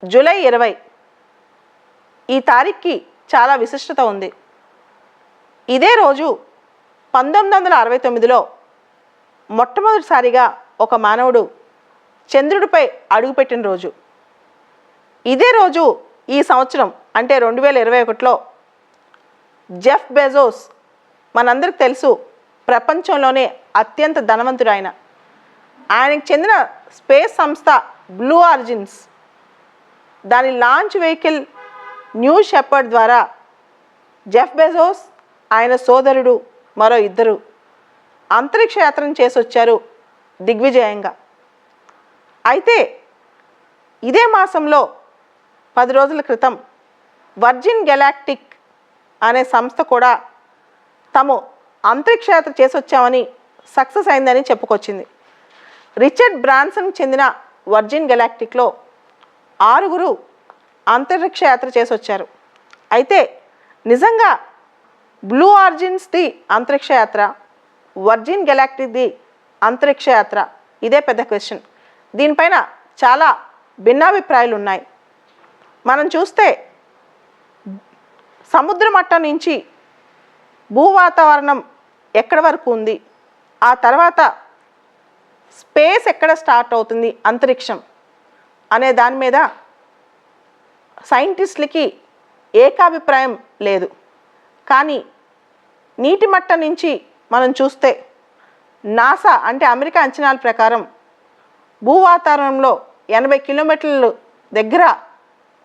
July 20 ఈ తారీఖుకి చాలా విశిష్టత ఉంది. ఇదే రోజు 1969లో మొట్టమొదటిసారిగా ఒక మానవుడు చంద్రుడిపై అడుగుపెట్టిన రోజు. ఇదే రోజు ఈ సంవత్సరం అంటే 2021లో జెఫ్ బెజోస్, మనందరికి తెలుసు, ప్రపంచంలోనే అత్యంత ధనవంతుడు ఆయన. ఆయనకు చెందిన స్పేస్ సంస్థ బ్లూ ఆరిజిన్స్, దాని లాంచ్ వెహికల్ న్యూ షెపర్డ్ ద్వారా జెఫ్ బెజోస్, ఆయన సోదరుడు మరో ఇద్దరు అంతరిక్ష యాత్రను చేసి వచ్చారు దిగ్విజయంగా. అయితే ఇదే మాసంలో 10 రోజుల క్రితం వర్జిన్ గెలాక్టిక్ అనే సంస్థ కూడా తాము అంతరిక్ష యాత్ర చేసి వచ్చామని సక్సెస్ అయిందని చెప్పుకొచ్చింది. రిచర్డ్ బ్రాన్సన్కి చెందిన వర్జిన్ గెలాక్టిక్లో 6 అంతరిక్ష యాత్ర చేసి వచ్చారు. అయితే నిజంగా బ్లూ ఆరిజిన్స్ది అంతరిక్ష యాత్ర, వర్జిన్ గెలాక్టిక్ది అంతరిక్ష యాత్ర, ఇదే పెద్ద క్వశ్చన్. దీనిపైన చాలా భిన్నాభిప్రాయాలు ఉన్నాయి. మనం చూస్తే సముద్ర మట్టం నుంచి భూ వాతావరణం ఎక్కడి వరకు ఉంది, ఆ తర్వాత స్పేస్ ఎక్కడ స్టార్ట్ అవుతుంది, అంతరిక్షం అనే దాని మీద సైంటిస్టులకి ఏకాభిప్రాయం లేదు. కానీ నీటి మట్టం నుంచి మనం చూస్తే నాసా అంటే అమెరికా అంచనాల ప్రకారం భూ వాతావరణంలో 80 కిలోమీటర్ల దగ్గర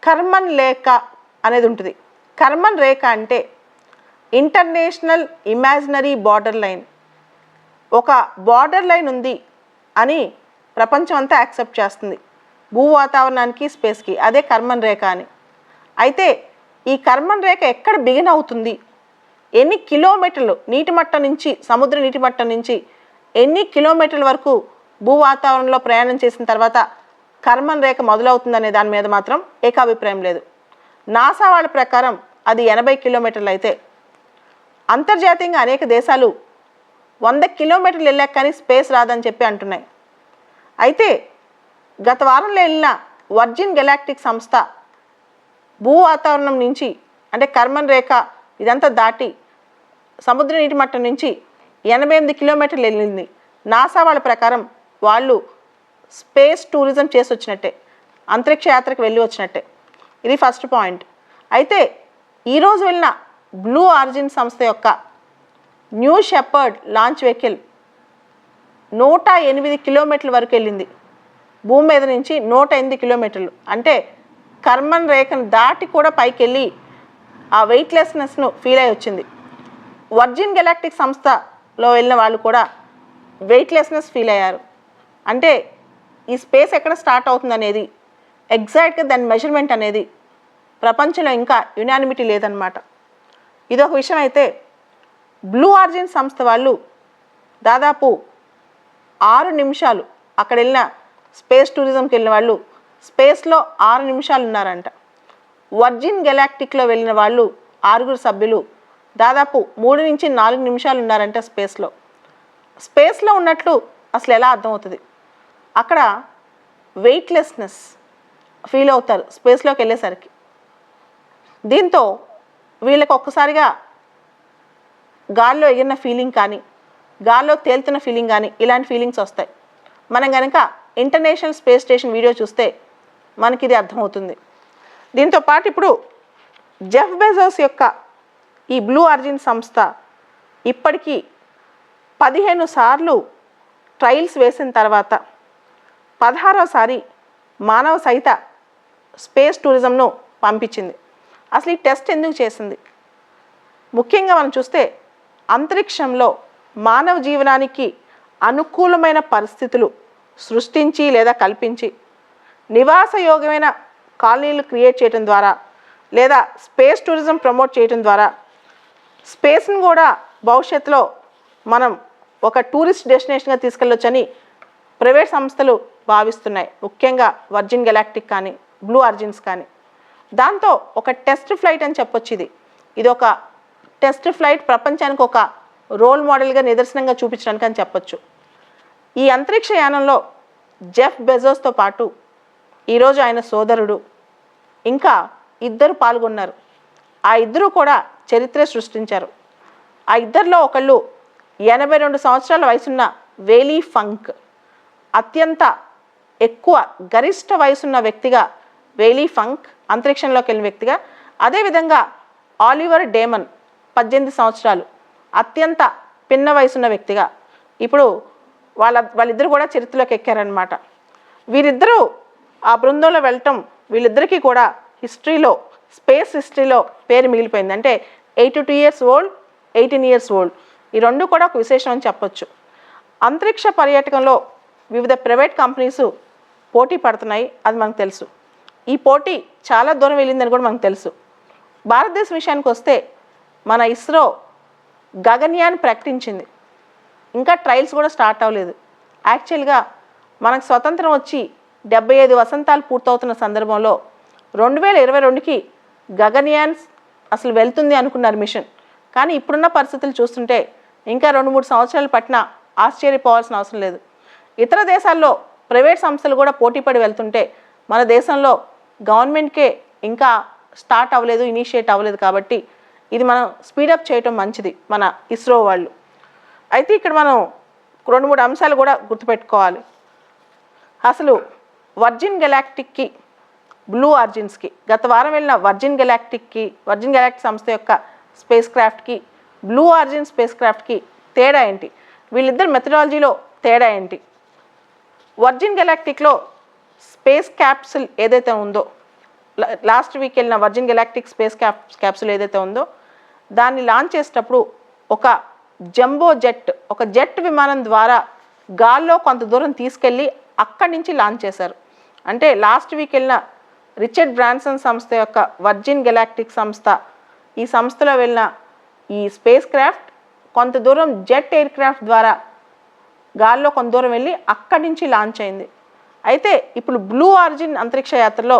కర్మన్ రేఖ అనేది ఉంటుంది. కర్మన్ రేఖ అంటే ఇంటర్నేషనల్ ఇమాజినరీ బార్డర్ లైన్. ఒక బార్డర్ లైన్ ఉంది అని ప్రపంచం అంతా యాక్సెప్ట్ చేస్తుంది భూ వాతావరణానికి, స్పేస్కి. అదే కర్మన్ రేఖ అని. అయితే ఈ కర్మన్ రేఖ ఎక్కడ బిగిన్ అవుతుంది, ఎన్ని కిలోమీటర్లు నీటి మట్టం నుంచి, సముద్ర నీటి మట్టం నుంచి ఎన్ని కిలోమీటర్ల వరకు భూ వాతావరణంలో ప్రయాణం చేసిన తర్వాత కర్మన్ రేఖ మొదలవుతుందనే దాని మీద మాత్రం ఏకాభిప్రాయం లేదు. నాసా వాళ్ళ ప్రకారం అది 80 కిలోమీటర్లు అయితే, అంతర్జాతీయంగా అనేక దేశాలు 100 కిలోమీటర్లు వెళ్ళాక కానీ స్పేస్ రాదని చెప్పి అంటున్నాయి. అయితే గత వారంలో వెళ్ళిన వర్జిన్ గెలాక్టిక్ సంస్థ భూ వాతావరణం నుంచి అంటే కర్మన్ రేఖ ఇదంతా దాటి సముద్ర నీటి మట్టం నుంచి 88 కిలోమీటర్లు వెళ్ళింది. నాసా వాళ్ళ ప్రకారం వాళ్ళు స్పేస్ టూరిజం చేసి వచ్చినట్టే, అంతరిక్ష యాత్రకు వెళ్ళి వచ్చినట్టే. ఇది ఫస్ట్ పాయింట్. అయితే ఈరోజు వెళ్ళిన బ్లూ ఆరిజిన్ సంస్థ యొక్క న్యూ షెపర్డ్ లాంచ్ వెహికల్ 108 కిలోమీటర్ల వరకు వెళ్ళింది. భూమి మీద నుంచి 108 కిలోమీటర్లు అంటే కర్మన్ రేఖను దాటి కూడా పైకి వెళ్ళి ఆ వెయిట్లెస్నెస్ను ఫీల్ అయ్యి వచ్చింది. వర్జిన్ గెలాక్టిక్ సంస్థలో వెళ్ళిన వాళ్ళు కూడా వెయిట్లెస్నెస్ ఫీల్ అయ్యారు. అంటే ఈ స్పేస్ ఎక్కడ స్టార్ట్ అవుతుంది అనేది ఎగ్జాక్ట్గా దాని మెజర్మెంట్ అనేది ప్రపంచంలో ఇంకా యునానిమిటీ లేదన్నమాట. ఇదొక విషయం. అయితే బ్లూ ఆరిజిన్ సంస్థ వాళ్ళు దాదాపు 6 నిమిషాలు అక్కడ వెళ్ళిన స్పేస్ టూరిజంకి వెళ్ళిన వాళ్ళు స్పేస్లో 6 నిమిషాలు ఉన్నారంట. వర్జిన్ గెలాక్టిక్లో వెళ్ళిన వాళ్ళు 6 సభ్యులు దాదాపు 3 నుంచి 4 నిమిషాలు ఉన్నారంట స్పేస్లో. స్పేస్లో ఉన్నట్లు అసలు ఎలా అర్థమవుతుంది? అక్కడ వెయిట్లెస్నెస్ ఫీల్ అవుతారు స్పేస్లోకి వెళ్ళేసరికి. దీంతో వీళ్ళకి ఒక్కసారిగా గాల్లో ఎగిరిన ఫీలింగ్ కానీ, గాల్లో తేలుతున్న ఫీలింగ్ కానీ, ఇలాంటి ఫీలింగ్స్ వస్తాయి. మనం కనుక ఇంటర్నేషనల్ స్పేస్ స్టేషన్ వీడియో చూస్తే మనకి ఇది అర్థమవుతుంది. దీంతో పాటు ఇప్పుడు జెఫ్ బెజోస్ యొక్క ఈ బ్లూ ఆరిజిన్ సంస్థ ఇప్పటికీ 15 సార్లు ట్రయల్స్ వేసిన తర్వాత 16వసారి మానవ సహిత స్పేస్ టూరిజంను పంపించింది. అసలు ఈ టెస్ట్ ఎందుకు చేసింది? ముఖ్యంగా మనం చూస్తే అంతరిక్షంలో మానవ జీవనానికి అనుకూలమైన పరిస్థితులు సృష్టించి లేదా కల్పించి నివాసయోగ్యమైన కాలనీలు క్రియేట్ చేయడం ద్వారా లేదా స్పేస్ టూరిజం ప్రమోట్ చేయడం ద్వారా స్పేస్ని కూడా భవిష్యత్తులో మనం ఒక టూరిస్ట్ డెస్టినేషన్గా తీసుకెళ్ళొచ్చని ప్రైవేట్ సంస్థలు భావిస్తున్నాయి. ముఖ్యంగా వర్జిన్ గెలాక్టిక్ కానీ, బ్లూ ఆరిజిన్స్ కానీ. దాంతో ఒక టెస్ట్ ఫ్లైట్ అని చెప్పొచ్చు. ఇది ఒక టెస్ట్ ఫ్లైట్, ప్రపంచానికి ఒక రోల్ మోడల్గా నిదర్శనంగా చూపించడానికి అని చెప్పొచ్చు. ఈ అంతరిక్ష యానంలో జెఫ్ బెజోస్తో పాటు ఈరోజు ఆయన సోదరుడు ఇంకా ఇద్దరు పాల్గొన్నారు. ఆ ఇద్దరు కూడా చరిత్ర సృష్టించారు. ఆ ఇద్దరిలో ఒకళ్ళు 82 సంవత్సరాల వయసున్న వేలీ ఫంక్, అత్యంత ఎక్కువ గరిష్ట వయసున్న వ్యక్తిగా వేలీ ఫంక్ అంతరిక్షంలోకి వెళ్ళిన వ్యక్తిగా, అదేవిధంగా ఆలివర్ డేమన్ 18 సంవత్సరాలు అత్యంత పిన్న వయసున్న వ్యక్తిగా ఇప్పుడు వాళ్ళిద్దరు కూడా చరిత్రలోకి ఎక్కారనమాట. వీరిద్దరూ ఆ బృందంలో వెళ్ళటం వీళ్ళిద్దరికీ కూడా హిస్టరీలో, స్పేస్ హిస్టరీలో పేరు మిగిలిపోయింది. అంటే 82 ఇయర్స్ ఓల్డ్, 18 ఇయర్స్ ఓల్డ్, ఈ రెండు కూడా ఒక విశేషం అని చెప్పొచ్చు. అంతరిక్ష పర్యాటకంలో వివిధ ప్రైవేట్ కంపెనీస్ పోటీ పడుతున్నాయి, అది మనకు తెలుసు. ఈ పోటీ చాలా దూరం వెళ్ళిందని కూడా మనకు తెలుసు. భారతదేశం విషయానికి వస్తే మన ఇస్రో గగన్యాన్ ప్రకటించింది. ఇంకా ట్రయల్స్ కూడా స్టార్ట్ అవ్వలేదు. యాక్చువల్గా మనకు స్వతంత్రం వచ్చి 75 వసంతాలు పూర్తవుతున్న సందర్భంలో 2022కి గగన్యాన్ అసలు వెళ్తుంది అనుకున్నారు మిషన్. కానీ ఇప్పుడున్న పరిస్థితులు చూస్తుంటే ఇంకా 2-3 సంవత్సరాలు పట్టినా ఆశ్చర్యపోవాల్సిన అవసరం లేదు. ఇతర దేశాల్లో ప్రైవేట్ సంస్థలు కూడా పోటీపడి వెళ్తుంటే మన దేశంలో గవర్నమెంట్కే ఇంకా స్టార్ట్ అవ్వలేదు, ఇనిషియేట్ అవ్వలేదు. కాబట్టి ఇది మనం స్పీడప్ చేయటం మంచిది మన ఇస్రో వాళ్ళు. అయితే ఇక్కడ మనం 2-3 అంశాలు కూడా గుర్తుపెట్టుకోవాలి. అసలు వర్జిన్ గెలాక్టిక్కి, బ్లూ ఆరిజిన్స్కి, గత వారం వెళ్ళిన వర్జిన్ గెలాక్టిక్ సంస్థ యొక్క స్పేస్ క్రాఫ్ట్కి, బ్లూ ఆరిజిన్ స్పేస్ క్రాఫ్ట్కి తేడా ఏంటి? వీళ్ళిద్దరు మెథడాలజీలో తేడా ఏంటి? వర్జిన్ గెలాక్టిక్లో స్పేస్ క్యాప్సుల్ ఏదైతే ఉందో, లాస్ట్ వీక్ వెళ్ళిన వర్జిన్ గెలాక్టిక్ స్పేస్ క్యాప్సుల్ ఏదైతే ఉందో దాన్ని లాంచ్ చేసేటప్పుడు ఒక జంబో జెట్, ఒక జెట్ విమానం ద్వారా గాల్లో కొంత దూరం తీసుకెళ్ళి అక్కడి నుంచి లాంచ్ చేశారు. అంటే లాస్ట్ వీక్ వెళ్ళిన రిచర్డ్ బ్రాన్సన్ సంస్థ యొక్క వర్జిన్ గెలాక్టిక్ సంస్థ, ఈ సంస్థలో వెళ్ళిన ఈ స్పేస్ క్రాఫ్ట్ కొంత దూరం జెట్ ఎయిర్ క్రాఫ్ట్ ద్వారా గాల్లో కొంత దూరం వెళ్ళి అక్కడి నుంచి లాంచ్ అయింది. అయితే ఇప్పుడు బ్లూ ఆరిజిన్ అంతరిక్ష యాత్రలో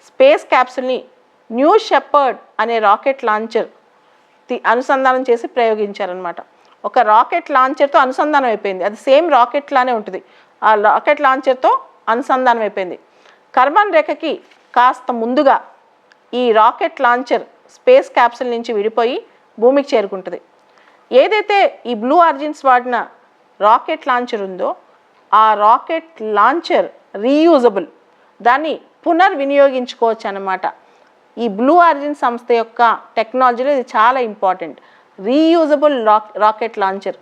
స్పేస్ క్యాప్సుల్ని న్యూ షెపర్డ్ అనే రాకెట్ లాంచర్ అనుసంధానం చేసి ప్రయోగించారనమాట. ఒక రాకెట్ లాంచర్తో అనుసంధానం అయిపోయింది. అది సేమ్ రాకెట్ లానే ఉంటుంది. ఆ రాకెట్ లాంచర్తో అనుసంధానం అయిపోయింది. కర్బన్ రేఖకి కాస్త ముందుగా ఈ రాకెట్ లాంచర్ స్పేస్ క్యాప్సుల్ నుంచి విడిపోయి భూమికి చేరుకుంటుంది. ఏదైతే ఈ బ్లూ ఆరిజిన్స్ వాడిన రాకెట్ లాంచర్ ఉందో ఆ రాకెట్ లాంచర్ రీయూజబుల్, దాన్ని పునర్వినియోగించుకోవచ్చు అన్నమాట. ఈ బ్లూ ఆరిజిన్ సంస్థ యొక్క టెక్నాలజీలో ఇది చాలా ఇంపార్టెంట్. Reusable rocket launcher.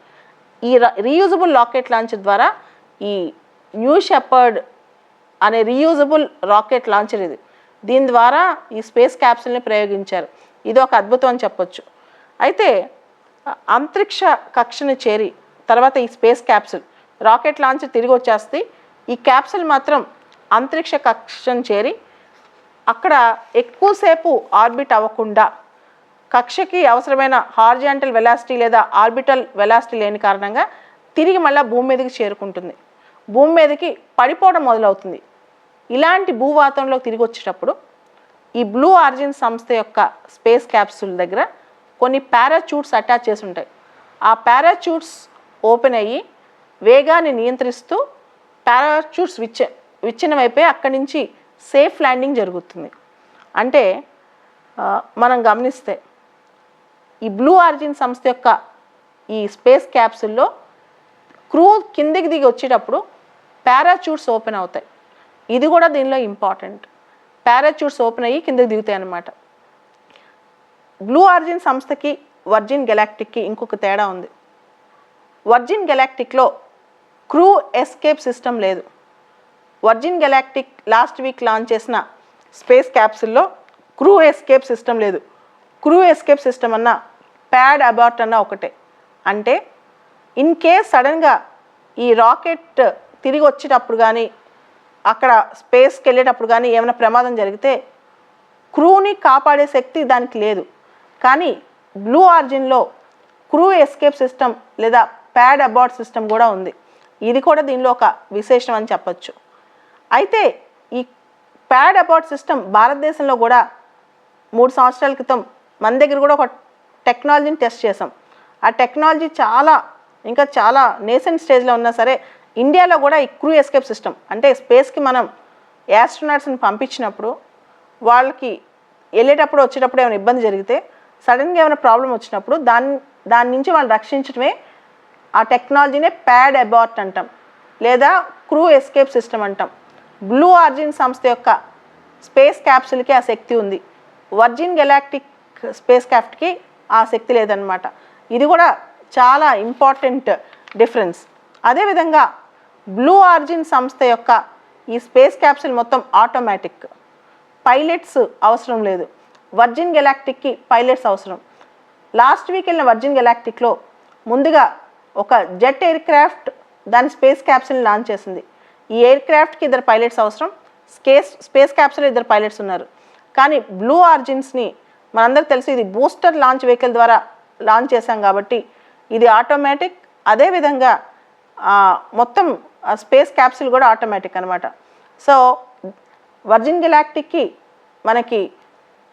ఈ రీయూజబుల్ రాకెట్ లాంచర్ ద్వారా ఈ న్యూ షెపర్డ్ అనే రీయూజబుల్ రాకెట్ లాంచర్ ఇది, దీని ద్వారా ఈ స్పేస్ క్యాప్సుల్ని ప్రయోగించారు. ఇది ఒక అద్భుతం అని చెప్పొచ్చు. అయితే అంతరిక్ష కక్షను చేరి తర్వాత ఈ స్పేస్ క్యాప్సుల్, రాకెట్ లాంచర్ తిరిగి వచ్చేస్తే ఈ క్యాప్సుల్ మాత్రం అంతరిక్ష కక్షను చేరి అక్కడ ఎక్కువసేపు ఆర్బిట్ అవ్వకుండా, కక్షకి అవసరమైన హారిజాంటల్ వెలాసిటీ లేదా ఆర్బిటల్ వెలాసిటీ లేని కారణంగా తిరిగి మళ్ళీ భూమి మీదకి చేరుకుంటుంది. భూమి మీదకి పడిపోవడం మొదలవుతుంది. ఇలాంటి భూవాతంలోకి తిరిగి వచ్చేటప్పుడు ఈ బ్లూ ఆరిజిన్ సంస్థ యొక్క స్పేస్ క్యాప్సూల్ దగ్గర కొన్ని పారాచూట్స్ అటాచ్ చేసి ఉంటాయి. ఆ పారాచూట్స్ ఓపెన్ అయ్యి వేగాన్ని నియంత్రిస్తూ పారాచూట్స్ విచ్ఛిన్నమైపోయి అక్కడి నుంచి సేఫ్ ల్యాండింగ్ జరుగుతుంది. అంటే మనం గమనిస్తే ఈ బ్లూ ఆరిజిన్ సంస్థ యొక్క ఈ స్పేస్ క్యాప్సూల్లో క్రూ కిందికి దిగి వచ్చేటప్పుడు పారాచూట్స్ ఓపెన్ అవుతాయి. ఇది కూడా దీనిలో ఇంపార్టెంట్. పారాచూట్స్ ఓపెన్ అయ్యి కిందకి దిగుతాయి అన్నమాట. బ్లూ ఆరిజిన్ సంస్థకి వర్జిన్ గెలాక్టిక్కి ఇంకొక తేడా ఉంది. వర్జిన్ గెలాక్టిక్లో క్రూ ఎస్కేప్ సిస్టమ్ లేదు. Virgin galactic last week launch చేసిన స్పేస్ క్యాప్సుల్లో క్రూ ఎస్కేప్ సిస్టమ్ లేదు. క్రూ ఎస్కేప్ సిస్టమ్ అన్న ప్యాడ్ అబార్ట్ అన్న ఒకటే. అంటే ఇన్ కేస్ సడన్గా ఈ రాకెట్ తిరిగి వచ్చేటప్పుడు కానీ అక్కడ స్పేస్కి వెళ్ళేటప్పుడు కానీ ఏమైనా ప్రమాదం జరిగితే క్రూని కాపాడే శక్తి దానికి లేదు. కానీ బ్లూ ఆరిజిన్లో క్రూ ఎస్కేప్ సిస్టమ్ లేదా ప్యాడ్ అబార్ట్ సిస్టమ్ కూడా ఉంది. ఇది కూడా దీనిలో ఒక విశేషం అని చెప్పచ్చు. అయితే ఈ ప్యాడ్ అబార్ట్ సిస్టమ్ భారతదేశంలో కూడా 3 సంవత్సరాల క్రితం మన దగ్గర కూడా ఒక టెక్నాలజీని టెస్ట్ చేసాం. ఆ టెక్నాలజీ ఇంకా చాలా నేసెంట్ స్టేజ్లో ఉన్నా సరే ఇండియాలో కూడా ఈ క్రూ ఎస్కేప్ సిస్టమ్, అంటే స్పేస్కి మనం యాస్ట్రోనాట్స్ని పంపించినప్పుడు వాళ్ళకి వెళ్ళేటప్పుడు వచ్చేటప్పుడు ఏమైనా ఇబ్బంది జరిగితే, సడన్గా ఏమైనా ప్రాబ్లం వచ్చినప్పుడు దాని నుంచి వాళ్ళని రక్షించడమే ఆ టెక్నాలజీనే ప్యాడ్ అబార్ట్ అంటాం, లేదా క్రూ ఎస్కేప్ సిస్టమ్ అంటాం. బ్లూ ఆరిజిన్ సంస్థ యొక్క స్పేస్ క్యాప్సూల్కి ఆ శక్తి ఉంది. వర్జిన్ గెలాక్టిక్ స్పేస్ క్రాఫ్ట్కి ఆ శక్తి లేదనమాట. ఇది కూడా చాలా ఇంపార్టెంట్ డిఫరెన్స్. అదేవిధంగా బ్లూ ఆరిజిన్ సంస్థ యొక్క ఈ స్పేస్ క్యాప్సూల్ మొత్తం ఆటోమేటిక్, పైలట్స్ అవసరం లేదు. వర్జిన్ గెలాక్టిక్కి పైలట్స్ అవసరం. లాస్ట్ వీక్ వెళ్ళిన వర్జిన్ గెలాక్టిక్లో ముందుగా ఒక జెట్ ఎయిర్ క్రాఫ్ట్ దాని స్పేస్ క్యాప్సూల్ని లాంచ్ చేసింది. ఈ ఎయిర్ క్రాఫ్ట్కి 2 పైలట్స్ అవసరం, స్పేస్ క్యాప్సూల్ 2 పైలట్స్ ఉన్నారు. కానీ బ్లూ ఆరిజిన్స్ని మనందరికీ తెలుసు, ఇది బూస్టర్ లాంచ్ వెహికల్ ద్వారా లాంచ్ చేశాం కాబట్టి ఇది ఆటోమేటిక్. అదేవిధంగా మొత్తం స్పేస్ క్యాప్సూల్ కూడా ఆటోమేటిక్ అనమాట. సో వర్జిన్ గెలాక్టిక్కి మనకి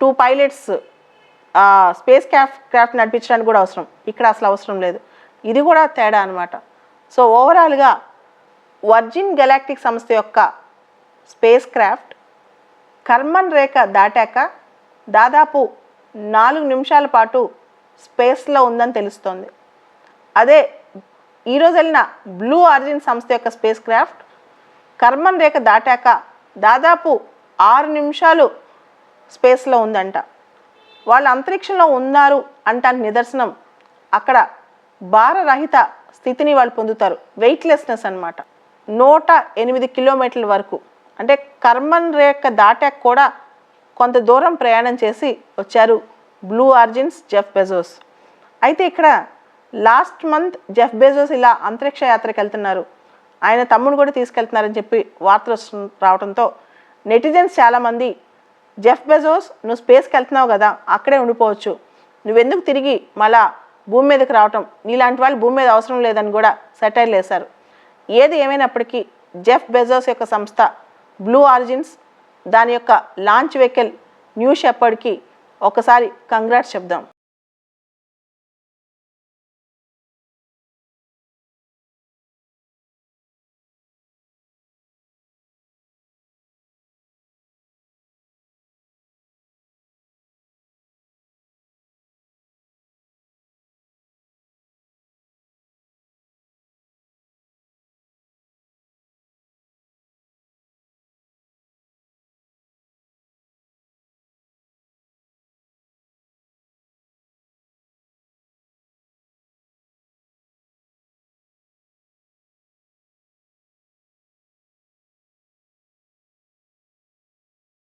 2 పైలట్స్ స్పేస్ క్రాఫ్ట్ నడిపించడానికి కూడా అవసరం, ఇక్కడ అసలు అవసరం లేదు. ఇది కూడా తేడా అనమాట. సో ఓవరాల్గా వర్జిన్ గెలాక్టిక్ సంస్థ యొక్క స్పేస్ క్రాఫ్ట్ కర్మన్ రేఖ దాటాక దాదాపు 4 నిమిషాల పాటు స్పేస్లో ఉందని తెలుస్తోంది. అదే ఈరోజు వెళ్ళిన బ్లూ ఆరిజిన్ సంస్థ యొక్క స్పేస్ క్రాఫ్ట్ కర్మన్ రేఖ దాటాక దాదాపు 6 నిమిషాలు స్పేస్లో ఉందంట. వాళ్ళు అంతరిక్షంలో ఉన్నారు అంటానికి నిదర్శనం అక్కడ భారరహిత స్థితిని వాళ్ళు పొందుతారు, వెయిట్లెస్నెస్ అనమాట. 108 కిలోమీటర్ల వరకు, అంటే కర్మన్ రేఖ దాటాక కూడా కొంత దూరం ప్రయాణం చేసి వచ్చారు బ్లూ ఆరిజిన్స్ జెఫ్ బెజోస్. అయితే ఇక్కడ లాస్ట్ మంత్ జెఫ్ బెజోస్ ఇలా అంతరిక్ష యాత్రకు వెళ్తున్నారు, ఆయన తమ్ముడు కూడా తీసుకెళ్తున్నారని చెప్పి వార్తలు రావడంతో నెటిజన్స్ చాలామంది జెఫ్ బెజోస్ నువ్వు స్పేస్కి వెళ్తున్నావు కదా, అక్కడే ఉండిపోవచ్చు, నువ్వెందుకు తిరిగి మళ్ళా భూమి మీదకి రావటం, నీలాంటి వాళ్ళు భూమి మీద అవసరం లేదని కూడా సెటైర్లు వేశారు. ఏది ఏమైనప్పటికీ జెఫ్ బెజోస్ యొక్క సంస్థ బ్లూ ఆరిజిన్స్ దాని యొక్క లాంచ్ వెహికల్ న్యూ షెపర్డ్కి ఒకసారి కంగ్రాట్స్ చెప్దాం.